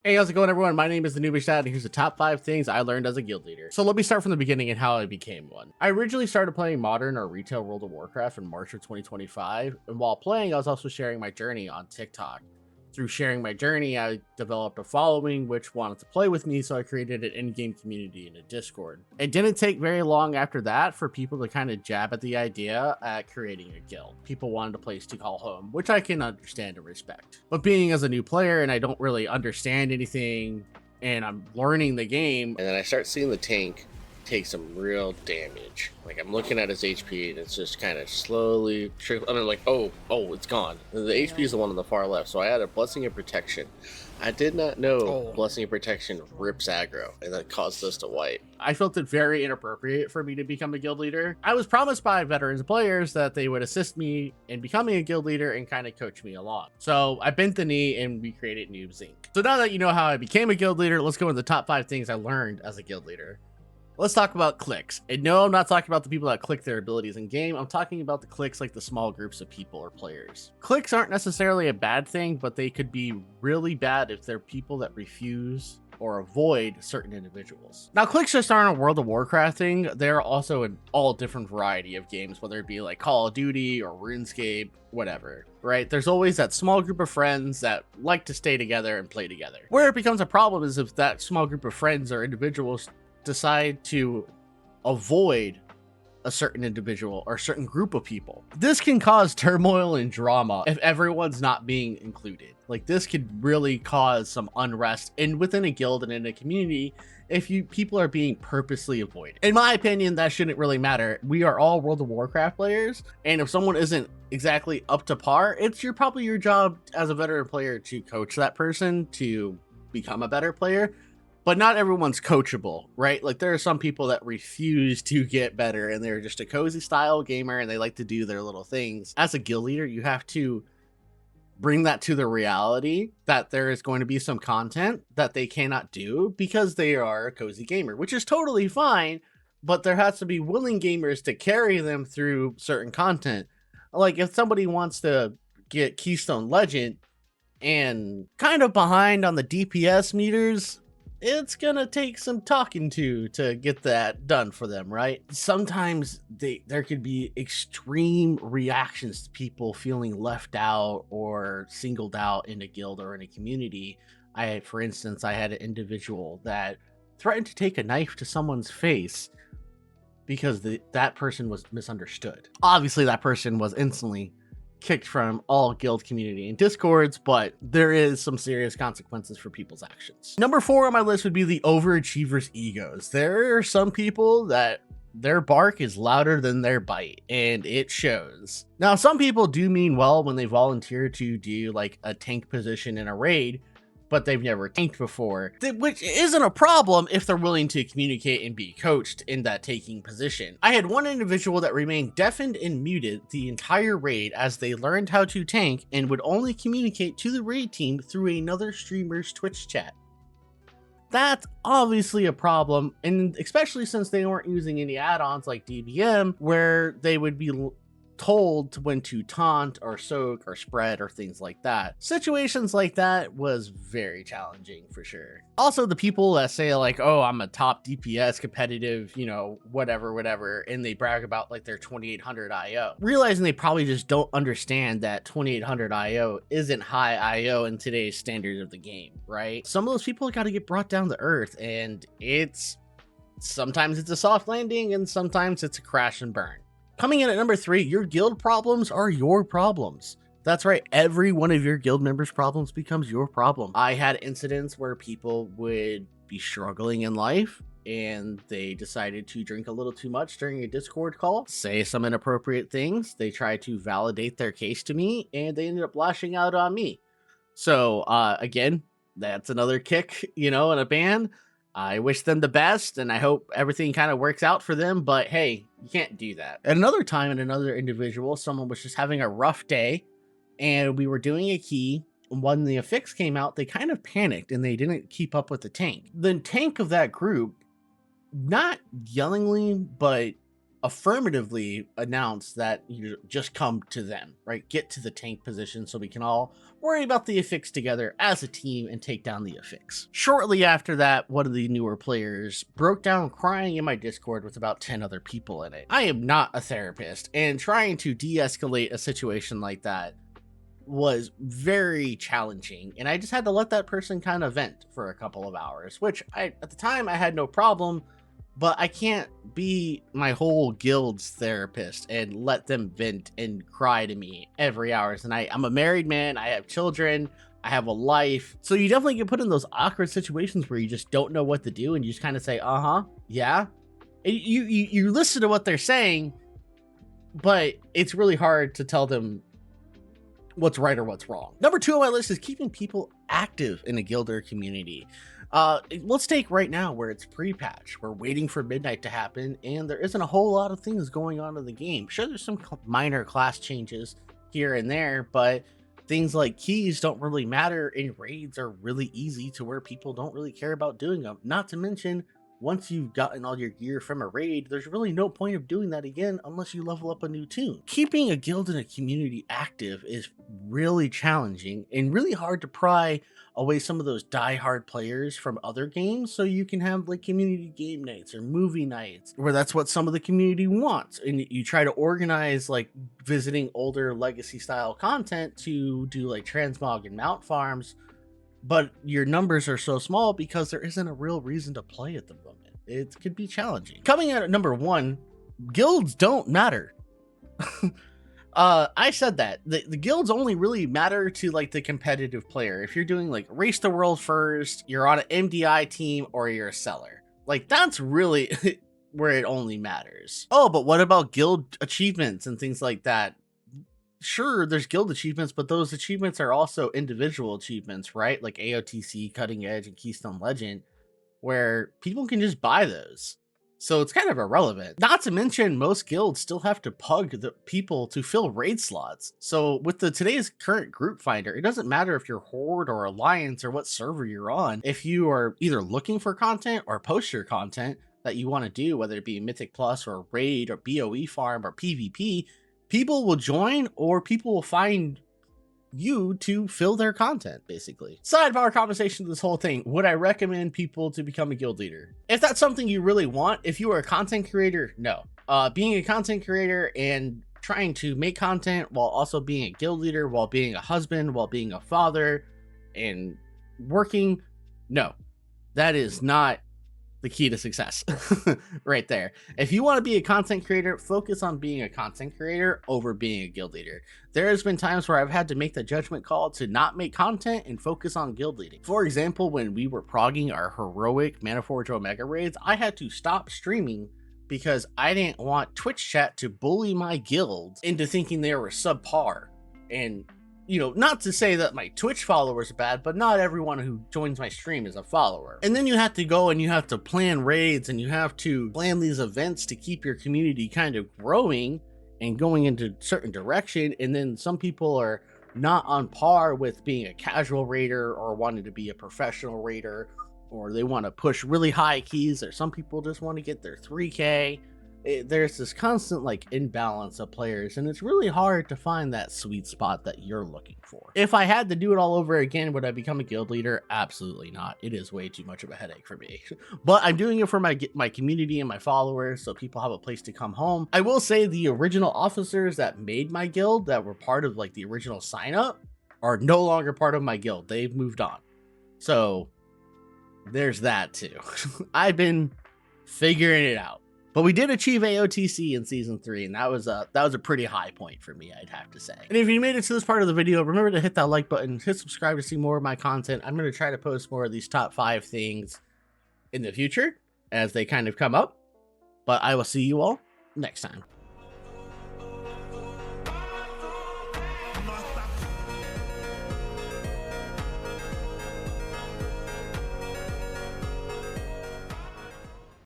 Hey, how's it going, everyone? My name is TheNoobishDad, and here's the top 5 things I learned as a guild leader. So let me start from the beginning and how I became one. I originally started playing Modern or Retail World of Warcraft in March of 2025, and while playing, I was also sharing my journey on TikTok. Through sharing my journey, I developed a following which wanted to play with me, so I created an in-game community in a Discord. It didn't take very long after that for people to kind of jab at the idea at creating a guild. People wanted a place to call home, which I can understand and respect. But being as a new player and I don't really understand anything and I'm learning the game, and then I start seeing the tank take some real damage. Like, I'm looking at his HP and it's just kind of slowly I mean, like, oh, it's gone. And the HP is the one on the far left, so I had a Blessing of Protection. I did not know Blessing of Protection rips aggro, and that caused us to wipe. I felt it very inappropriate for me to become a guild leader. I was promised by veterans players that they would assist me in becoming a guild leader and kind of coach me along. So I bent the knee and we created Noobs Inc. So now that you know how I became a guild leader, let's go into the top 5 things I learned as a guild leader. Let's talk about cliques. And no, I'm not talking about the people that click their abilities in game. I'm talking about the cliques like the small groups of people or players. Cliques aren't necessarily a bad thing, but they could be really bad if they're people that refuse or avoid certain individuals. Now, cliques just aren't a World of Warcraft thing. They're also in all different variety of games, whether it be like Call of Duty or RuneScape, whatever, right? There's always that small group of friends that like to stay together and play together. Where it becomes a problem is if that small group of friends or individuals decide to avoid a certain individual or a certain group of people. This can cause turmoil and drama if everyone's not being included. Like, this could really cause some unrest within a guild and in a community if people are being purposely avoided. In my opinion, that shouldn't really matter. We are all World of Warcraft players, and if someone isn't exactly up to par, it's probably your job as a veteran player to coach that person to become a better player. But not everyone's coachable, right? Like, there are some people that refuse to get better and they're just a cozy style gamer and they like to do their little things. As a guild leader, you have to bring that to the reality that there is going to be some content that they cannot do because they are a cozy gamer, which is totally fine, but there has to be willing gamers to carry them through certain content. Like, if somebody wants to get Keystone Legend and kind of behind on the DPS meters, it's gonna take some talking to get that done for them, right? Sometimes there could be extreme reactions to people feeling left out or singled out in a guild or in a community. For instance, I had an individual that threatened to take a knife to someone's face because that person was misunderstood. Obviously, that person was instantly kicked from all guild community and discords, but there is some serious consequences for people's actions. Number 4 on my list would be the overachievers' egos. There are some people that their bark is louder than their bite, and it shows. Now, some people do mean well when they volunteer to do like a tank position in a raid, but they've never tanked before, which isn't a problem if they're willing to communicate and be coached in that taking position. I had one individual that remained deafened and muted the entire raid as they learned how to tank and would only communicate to the raid team through another streamer's Twitch chat. That's obviously a problem, and especially since they weren't using any add-ons like DBM, where they would be told when to taunt or soak or spread or things like that. Situations like that was very challenging for sure. Also, the people that say like, oh, I'm a top DPS competitive, whatever, and they brag about like their 2800 IO, realizing they probably just don't understand that 2800 IO isn't high IO in today's standards of the game, right? Some of those people got to get brought down to earth, and sometimes it's a soft landing and sometimes it's a crash and burn. Coming in at number 3, your guild problems are your problems. That's right, every one of your guild members' problems becomes your problem. I had incidents where people would be struggling in life and they decided to drink a little too much during a Discord call, say some inappropriate things, they tried to validate their case to me, and they ended up lashing out on me. So again, that's another kick, in a ban. I wish them the best, and I hope everything kind of works out for them, but hey, you can't do that. At another time, in another individual, someone was just having a rough day, and we were doing a key. When the affix came out, they kind of panicked, and they didn't keep up with the tank. The tank of that group, not yellingly, but affirmatively announce that you just come to them, right? Get to the tank position so we can all worry about the affix together as a team and take down the affix. Shortly after that, one of the newer players broke down crying in my Discord with about 10 other people in it. I am not a therapist, and trying to de-escalate a situation like that was very challenging, and I just had to let that person kind of vent for a couple of hours, which at the time I had no problem, but I can't be my whole guild's therapist and let them vent and cry to me every hour of the night. I'm a married man, I have children, I have a life, so you definitely get put in those awkward situations where you just don't know what to do, and you just kind of say, yeah, and you listen to what they're saying, but it's really hard to tell them what's right or what's wrong. Number 2 on my list is keeping people active in a guilder community. Let's take right now where it's pre-patch. We're waiting for midnight to happen, and there isn't a whole lot of things going on in the game. Sure, there's some minor class changes here and there, but things like keys don't really matter, and raids are really easy to where people don't really care about doing them. Not to mention, once you've gotten all your gear from a raid, there's really no point of doing that again unless you level up a new toon. Keeping a guild and a community active is really challenging and really hard to pry away some of those die-hard players from other games, so you can have like community game nights or movie nights where that's what some of the community wants, and you try to organize like visiting older legacy style content to do like transmog and mount farms, but your numbers are so small because there isn't a real reason to play at the moment. It could be challenging. Coming out at number 1, guilds don't matter. I said that the guilds only really matter to like the competitive player. If you're doing like race the world first, you're on an MDI team, or you're a seller, like that's really where it only matters. Oh, but what about guild achievements and things like that? Sure, there's guild achievements, but those achievements are also individual achievements, right? Like AOTC, Cutting Edge, and Keystone Legend, where people can just buy those. So it's kind of irrelevant. Not to mention, most guilds still have to pug the people to fill raid slots. So with today's current group finder, it doesn't matter if you're Horde or Alliance or what server you're on. If you are either looking for content or poster content that you want to do, whether it be Mythic Plus or raid or BOE farm or PvP, people will join, or people will find you to fill their content, basically. Sidebar conversation to this whole thing. Would I recommend people to become a guild leader? If that's something you really want, if you are a content creator, no. Being a content creator and trying to make content while also being a guild leader, while being a husband, while being a father, and working, no. That is not the key to success right there. If you want to be a content creator, focus on being a content creator over being a guild leader. There has been times where I've had to make the judgment call to not make content and focus on guild leading. For example, when we were progging our heroic Manaforge Omega raids, I had to stop streaming because I didn't want Twitch chat to bully my guild into thinking they were subpar. And you know, not to say that my Twitch followers are bad, but not everyone who joins my stream is a follower. And then you have to go and you have to plan raids, and you have to plan these events to keep your community kind of growing and going into a certain direction. And then some people are not on par with being a casual raider or wanting to be a professional raider, or they want to push really high keys, or some people just want to get their 3K. There's this constant like imbalance of players, and it's really hard to find that sweet spot that you're looking for. If I had to do it all over again, would I become a guild leader? Absolutely not. It is way too much of a headache for me. But I'm doing it for my community and my followers, so people have a place to come home. I will say the original officers that made my guild, that were part of like the original sign up, are no longer part of my guild. They've moved on. So there's that too. I've been figuring it out. But we did achieve AOTC in season 3, and that was a pretty high point for me, I'd have to say. And if you made it to this part of the video, remember to hit that like button, hit subscribe to see more of my content. I'm going to try to post more of these top 5 things in the future as they kind of come up. But I will see you all next time.